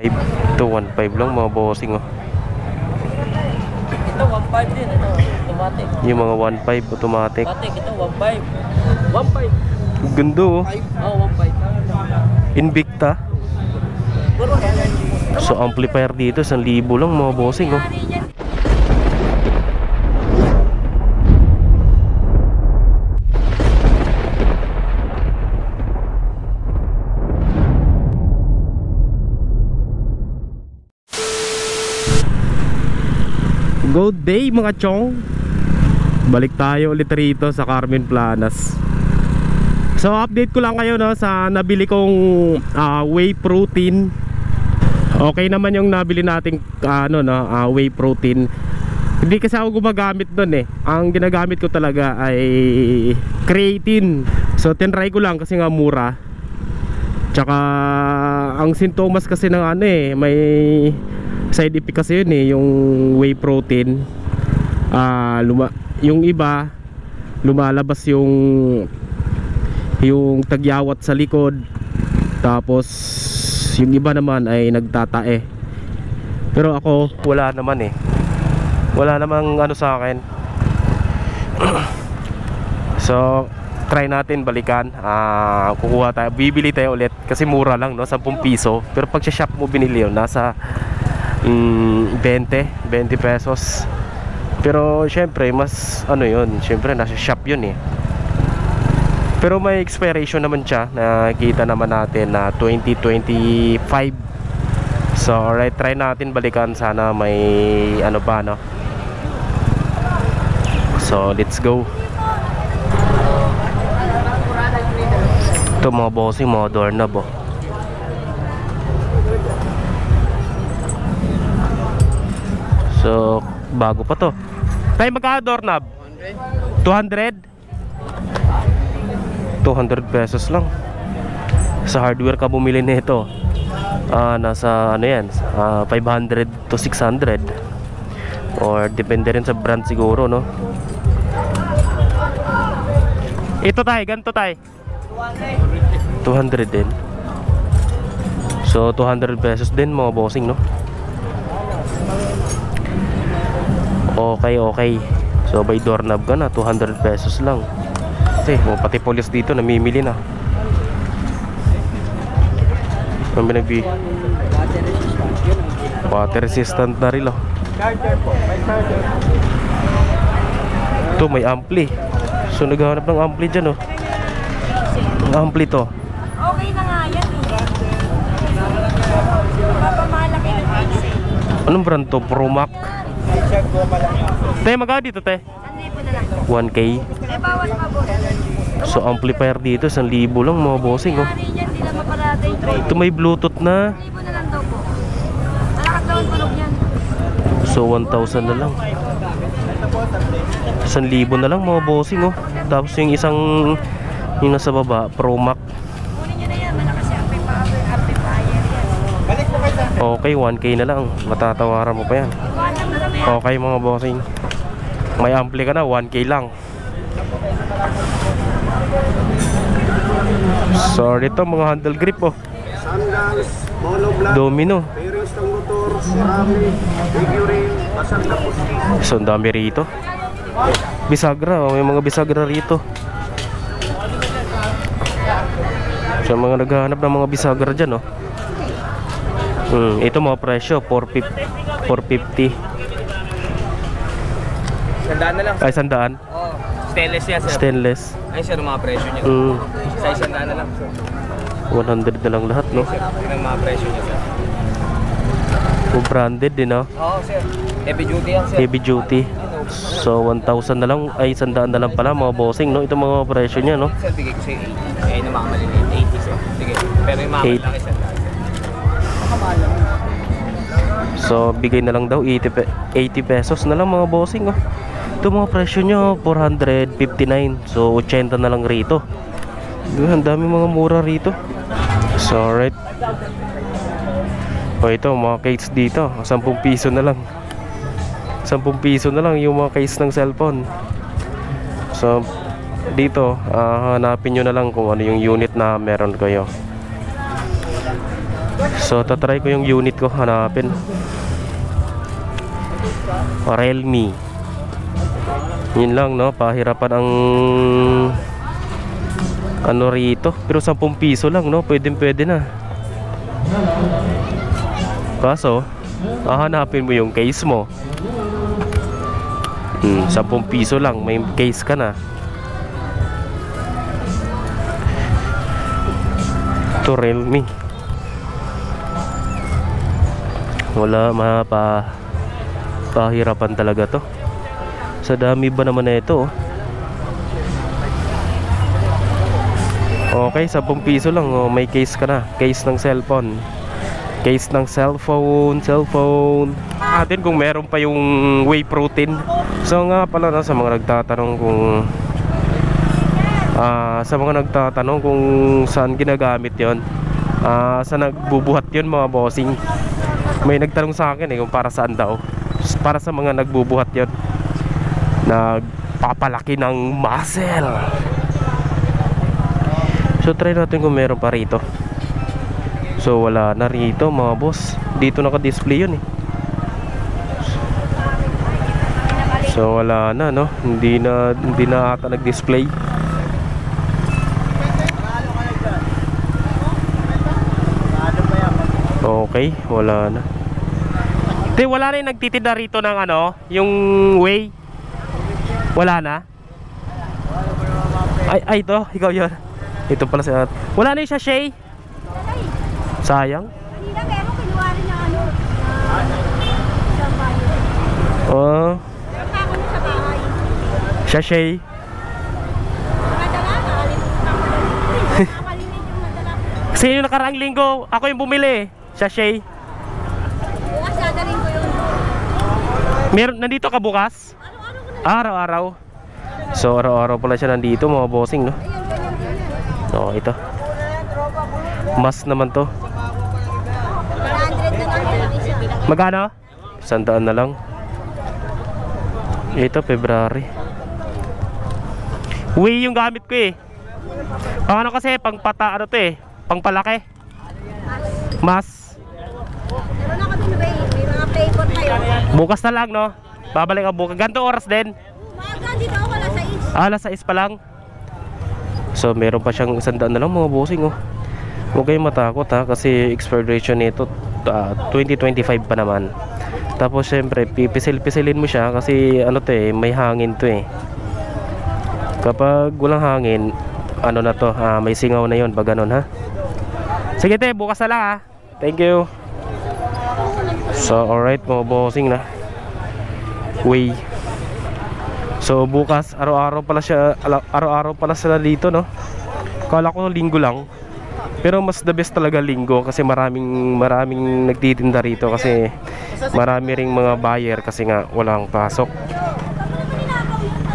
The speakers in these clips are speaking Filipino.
Ito 1.5 lang mga bossing oh. Ito 1.5 din, ito automatic. Yung mga 1.5 automatic. Automatic, ito 1.5. 1.5. Ganda oh. Oo, 1.5. Invicta. So amplifier dito 1,000 lang mga bossing oh. Good day mga chong. Balik tayo ulit rito sa Carmen Planas. So update ko lang kayo no, sa nabili kong whey protein. Okay naman yung nabili nating whey protein. Hindi kasi ako gumagamit doon eh. Ang ginagamit ko talaga ay creatine. So tinry ko lang kasi nga mura. Tsaka ang sintomas kasi ng may side effect kasi yun eh, yung whey protein. Yung iba lumalabas yung tagyawat sa likod. Tapos yung iba naman ay nagtatae. Pero ako wala naman eh. Wala namang ano sa akin. So try natin balikan. Kukuha tayo, bibili tayo ulit kasi mura lang no, 10 piso. Pero pag sa shop mo binili yun, nasa 20 pesos. Pero syempre mas yun, syempre nasa shop yun eh. Pero may expiration naman siya. Nakita naman natin na 2025. So alright, try natin balikan. Sana may pa no. So let's go. Ito mga bossing, mga doorknob oh. So bago pa to. Tayo magkano doorknob? 200? 200 pesos lang. Sa hardware ka bumili nito. Nasa 500 to 600. Or depende rin sa brand siguro no. Ito tayo, ganito tayo 200 din. So 200 pesos din mga bossing no. Okay. So by doorknob ka na 200 pesos lang. Kasi pati police dito namimili na. Ang binagbi water resistant na rin oh. Ito may ampli. So naghahanap ng ampli dyan oh. Ang ampli to. Okay na nga yan eh. Papamalaki ng pixel. Anong brand to? Promac. Te, magkano dito te? 1K. Eh bawas pa po. So amplifier dito 1,000 lang mga bossing oh. Ito may bluetooth na. 1,000 na lang daw po. Malakas daw ang tunog yan. So 1,000 na lang. 1,000 na lang mga bossing oh. Tapos yung isang yung nasa baba, Promac. Kunin nyo na yan, malakas yung amplifier yan. Okay, 1K na lang. Matatawaran mo pa yan. Okay mga bossing. May ampli ka na, 1K lang. Sorry to mga handle grip oh. Sandals, monoblock, Domino. bearings ng motor, ceramic, figurine, basag na pusti. So ang dami rito. Bisagra, may mga bisagra rito. So mga naghahanap ng mga bisagra dyan oh. Ito mga presyo 450. Sandaan na lang. Ay 100. Oh, stainless yan sir. Stainless. Ay sir, mga presyo niya. Sa isandaan na lang sir. 100 na lang lahat no. Sir, yun ang mga presyo niya sir. Branded din oh. Oo sir. Heavy duty yan sir. Heavy duty. So 1,000 na lang, ay 100 na lang pala mga bossing no. Ito mga presyo niya no. Sir, bigay ko sa 80. Ayun ang mga maliliit, 80 sir. Sige. Pero yung mga malaki sir. So bigay na lang daw 80 pesos na lang mga bossing oh. Ito mga presyo nyo 459. So 80 na lang rito. Ang dami mga mura rito. So alright. O ito mga case dito 10 piso na lang. 10 piso na lang yung mga case ng cellphone. So dito hanapin nyo na lang kung ano yung unit na meron kayo. So tatry ko yung unit ko, hanapin. Realme. Yun lang, no, pahirapan ang ano rito. Pero 10 piso lang, no, pwede na. Kaso hahanapin mo yung case mo. 10 piso lang, may case ka na. Ito Realme. Wala, pahirapan talaga to. Sa dami ba naman na ito, oh. Okay, 10 piso lang, oh. May case ka na. Case ng cellphone. Case ng cellphone. Atin kung meron pa yung whey protein. So nga pala, no, sa mga nagtatanong kung saan ginagamit yon, sa nagbubuhat yon, mga bossing. May nagtanong sa akin kung para saan daw. Para sa mga nagbubuhat yon, nagpapalaki ng muscle. So try natin kung meron pa rito. So wala na rito, mga boss. Dito naka-display yun, eh. So wala na, no. Hindi na ata nag-display. Okay, wala na. Wala na yung nagtitinda rito ng ano, yung whey. Wala na. Ay ito, ikaw yun. Ito pala si ate. Wala na yung sachet. Sayang. Kanina meron, kinuha rin ng ano. Oh, Ako na sa bahay. sachet. Madala, nakalimutan ko lang. Nakalimutan yung madala. Kasi yung nakaraang linggo, ako yung bumili. Sachet. Bukas dadaling ko yun. Meron, nandito ka bukas? Araw-araw ko na. Araw-araw. So araw-araw pala siya nandito, mga bossing, no? Ayan, ganyan din yan. Oh, ito. Mas naman to. 100 na lang isa. Magkano? 100 na lang. Ito, February. Whey yung gamit ko, eh. Ano kasi, pangpata, ano to, eh. Pangpalaki. Mas. Meron ako din, Ray. May mga flavor kayo. Bukas na lang, no? Babalik ako bukas. Ganto oras din. Umaga, dito ako wala sa is. Alas 6 pa lang. So meron pa siyang 100 na lang, mga bossing, oh. Huwag kayong matakot, ha, kasi expiration nito 2025 pa naman. Tapos syempre pipisil-pisilin mo siya kasi ano to, eh, may hangin to, eh. Kapag walang hangin, ano na to, may singaw na yon pag ganun, ha. Sige te, bukas na lang, ha. Thank you. So alright, mga bossing, na whey. So bukas, araw-araw pala sila dito, no? Kala ko linggo lang. Pero mas the best talaga linggo kasi maraming nagtitinda rito kasi marami ring mga buyer kasi nga walang pasok.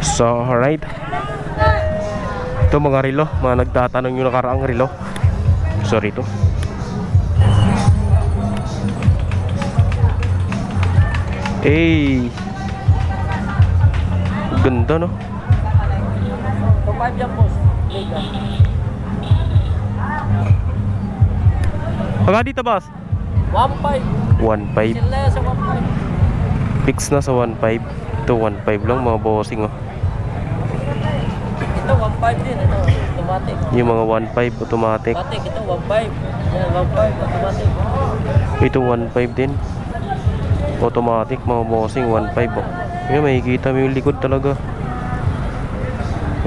So alright. Ito mga relo, mga nagtatanong yung nakaraang relo. Sorry to. Hey. Ganda, no? 5 yan, boss. Mega. Pagka dito, boss? 1.5. 1.5. Sila sa 1.5. Fix na sa 1.5. Ito 1.5 lang, mga bossing, oh. Ito 1.5 din. Ito automatic. Yung mga 1.5 automatic. Automatic. Ito 1.5. Yan 1.5 automatic. Ito 1.5 din. Automatic, mga bossing, 1.5, oh. Yan, makikita mo yung likod talaga.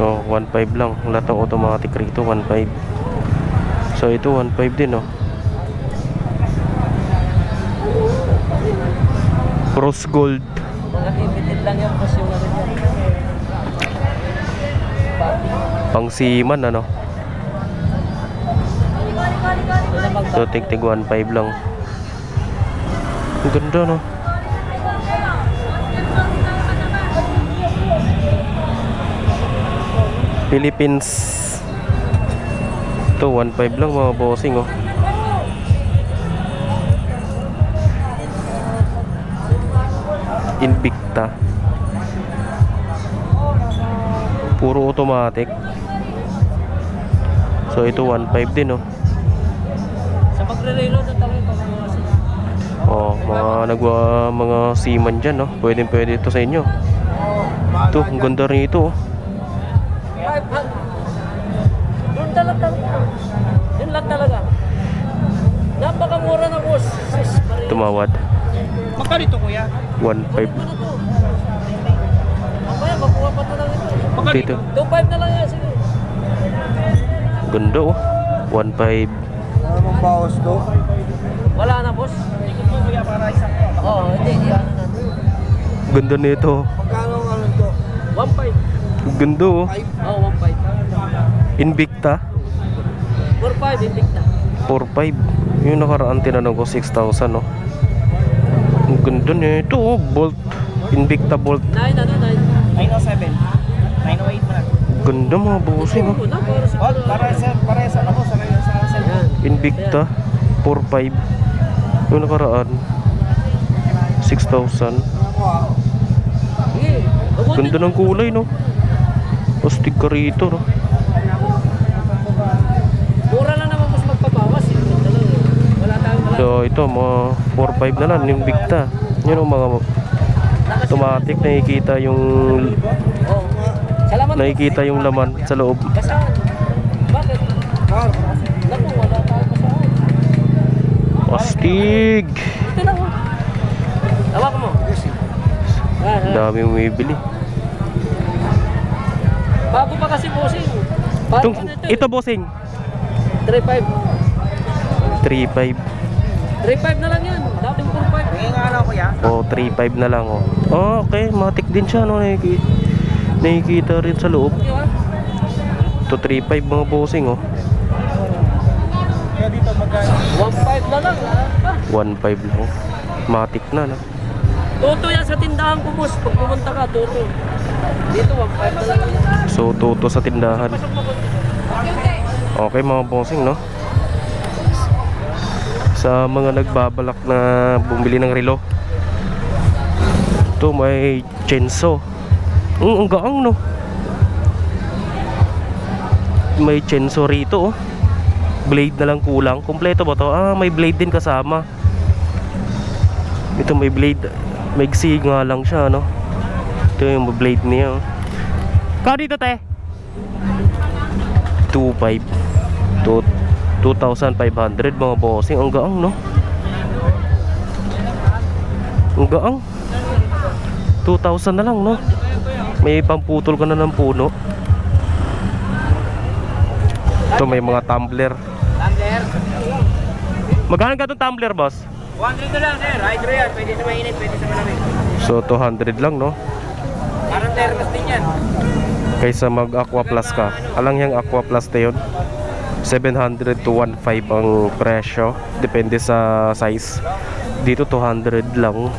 Oh, 1.5 lang. Wala tong automatic rito, 1.5. So ito 1.5 din, oh. Rose gold. Mga limited lang yan, boss, yung ano yan. Pang siman, ano. So tig 1.5 lang. Ang ganda, no. Philippines. Ito 1.5 lang, mga bossing, oh. Invicta. Puro automatic. So ito 1.5 din, oh. Sa magre-reload na talaga mga seaman dyan, no? Pwede ito sa inyo. Ito, ang ganda rin ito, oh. Doon talaga. Yun lang talaga. Napakamura na, boss. Tumawad. Magkano ito, kuya? 1.5 Mamaya, makuha pa ito lang ito. dito. 2.5 na lang yan, sige. Ganda, oh. 1.5. Ano mong bawas to? Wala na, boss. Ikot mo, kuya, para isang ko. Oo, hindi. Ano na. Ganda nito. Magkano ang ano to? 1.5. Ganda, oh. Oo, 1.5. Invicta 4.5, Invicta. 4.5. Yung nakaraan tinanong ko 6,000, no? Ang ganda nito, oh. Bolt. Invicta Bolt. 9, ano, 9. 907. 908 mo na. Ganda, mga bossing, oh. Una, para sa... Oh, para sa ano ko, sa Yan. Invicta 4.5. Yung nakaraan 6,000. Sige. Ganda ng kulay, no? Pastig ka rito, no? Mura lang naman, mas magpabawas. Ito lang, eh. Wala tayong wala. So ito, mga 4.5 na lang yung Invicta. Yun ang mga automatic, nakikita yung Oo. Salamat. nakikita yung laman sa loob. Basahan. Bakit? Naku, wala tayong basahan. Pastig! Ito lang, oh. Hawakan mo. Ang dami bumibili. Bago pa kasi, bossing. Bago Itong, pa na ito, bossing 3.5. 3.5. 3.5 na lang yan. Dating 4.5. Tingin nga lang, kuya. O 3.5 na lang, oh. Oh, okay, matik din siya, no? Nakikita rin sa loob. Okay, ha? Ito 3.5 mga bossing, oh. Kaya dito magkano? 1.5 na lang. Ah, 1.5 lang. Matik na, no? Toto yan sa tindahan ko, boss. Pag pumunta ka, toto. Dito, 1.5 na lang yan. So, toto sa tindahan. Okay mga bossing, no? Sa mga nagbabalak na bumili ng relo, ito may chainsaw. Ang gaang, no? May chainsaw rito, oh. Blade na lang kulang. Kompleto ba to? Ah, may blade din kasama. Ito may blade. Maigsi nga lang siya, no? Ito yung blade niya, oh. Kano dito, te? 2.5 2,500 mga bossing. Ang gaang, no? Ang gaang 2,000 na lang, no? May pamputol ka na ng puno. Ito may mga tumbler. Tumbler. Magkano ka itong tumbler, boss? 100 na lang, sir. Hydro yan. Pwede sa mainit, pwede sa malamig. So 200 lang, no? Parang thermos din yan. Kaysa mag Aqua Plus ka. Alang yung Aqua Plus na yun, 700 to 1.5 ang presyo. Depende sa size. Dito 200 lang.